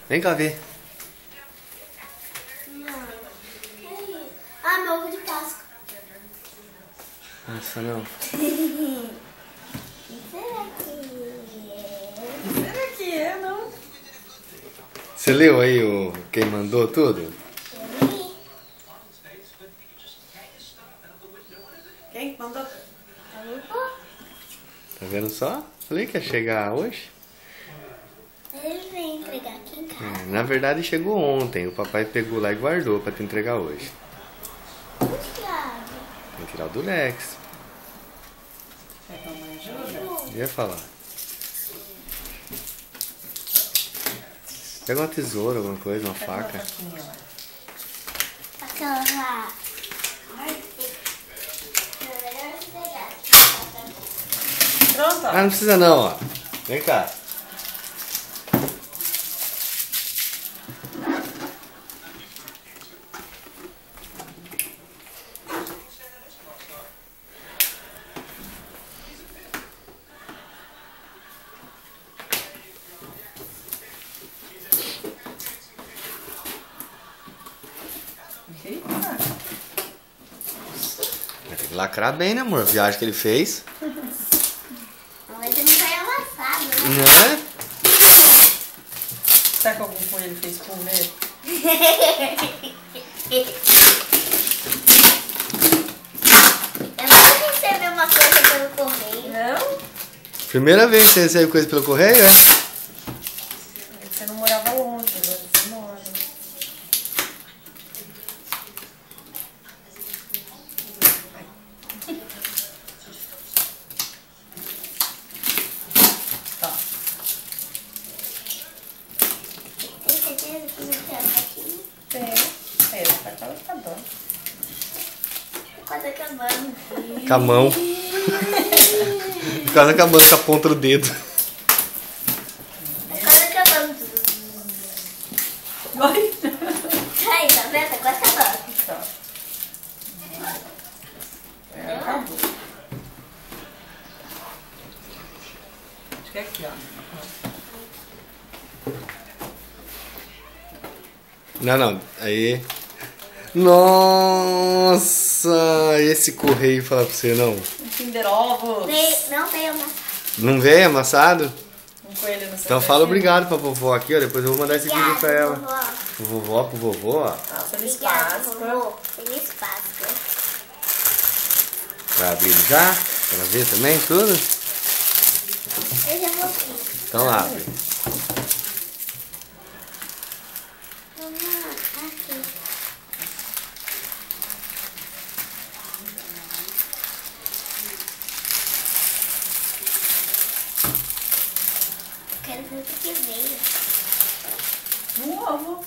Vem cá ver. Não. Ah, meu ovo de Páscoa. Nossa, não. O que será que é? Será que é, não? Você leu aí quem mandou tudo? Quem mandou? Tá vendo só? Falei que ia chegar hoje. Ele vem entregar aqui em casa. Na verdade chegou ontem. O papai pegou lá e guardou pra te entregar hoje. Onde que abre? Tem que tirar o do Lex. É pra mãe ajuda? Eu ia falar. Pega uma tesoura, alguma coisa, uma Pega uma faca. faquinha lá. Aquela lá. Pronto, ó. Ah, não precisa não, ó. Vem cá. Eita. Vai ter que lacrar bem, né, amor? A viagem que ele fez. Mas ele não vai amassado, né? Né? Será que algum coelho fez comer? Eu nunca recebi uma coisa pelo correio. Não? Primeira vez que você recebe coisa pelo correio, é? Você não morava longe, agora você mora. Tá. Tem certeza que não tem aqui? Tem. É, tá quase acabando. Quase acabando. Com a mão. Quase acabando com a ponta do dedo. Quase acabando. Oi? Aí, tá vendo? Tá quase acabando. Tá. É, acabou. Acho que é aqui, ó. Não, não. Aí. Nossa! Esse correio falar pra você, não. Um Kinder Ovos. Não veio amassado. Não veio amassado? Um coelho no seu Então fala pezinho. obrigado pra vovó aqui, ó. Depois eu vou mandar esse vídeo pra ela. Vovó. Pro vovó, pro vovô, ó. Ah, feliz Obrigada, Páscoa. vovô. Feliz Páscoa. Vai abrir ele já? Pra ver também tudo? Eu já vou aqui. Então abre. Mamãe, aqui. Quero ver o que veio. Um ovo.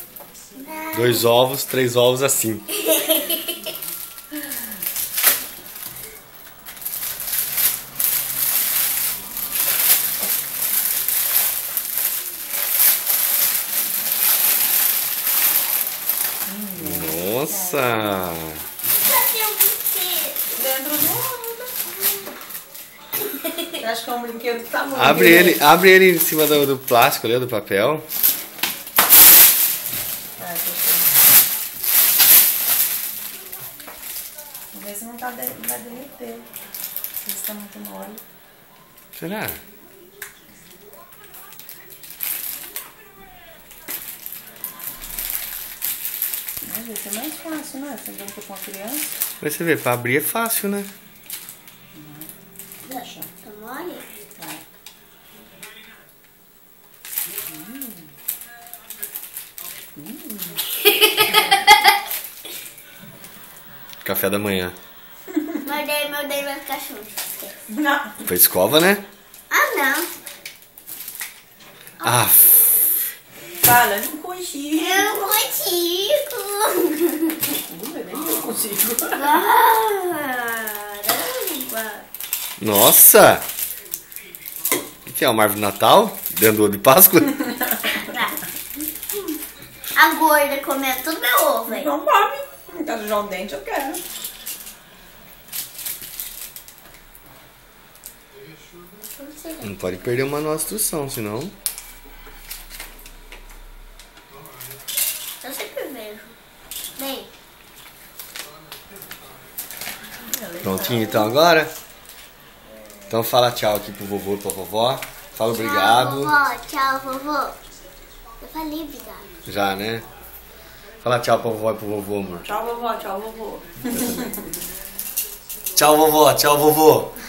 Não. 2 ovos, 3 ovos assim. Nossa! Só tem um brinquedo. Dentro do ovo. Eu acho que é um brinquedo que tá muito Abre ele em cima do plástico ali, do papel. Ah, deixa eu ver. Vamos ver se não vai derreter. Se está muito mole. Será? Às vezes é mais fácil, né? Você brinca com a criança. Mas você vê, pra abrir é fácil, né? Deixa. Tá mole? Tá. Café da manhã. Meu dedo vai ficar sujo. Não. Foi escova, né? Ah, não. Ah, Fala, não consigo. Eu não consigo. Nem eu consigo. Caramba. nossa! O que é? Uma árvore de Natal? Dentro do ovo de Páscoa? A gorda comendo tudo meu ovo, hein? Não come. Não quero sujar o dente, eu quero. Não pode perder uma nova instrução, senão... Eu sempre vejo. Vem. Prontinho então agora? Então fala tchau aqui pro vovô e pra vovó. Fala obrigado. Tchau, vovó. Tchau, vovô. Eu falei obrigado. Já, né? Fala tchau pra vovó e pro vovô, amor. Tchau, vovó. Tchau, vovô. Tchau, vovó. Tchau, vovô.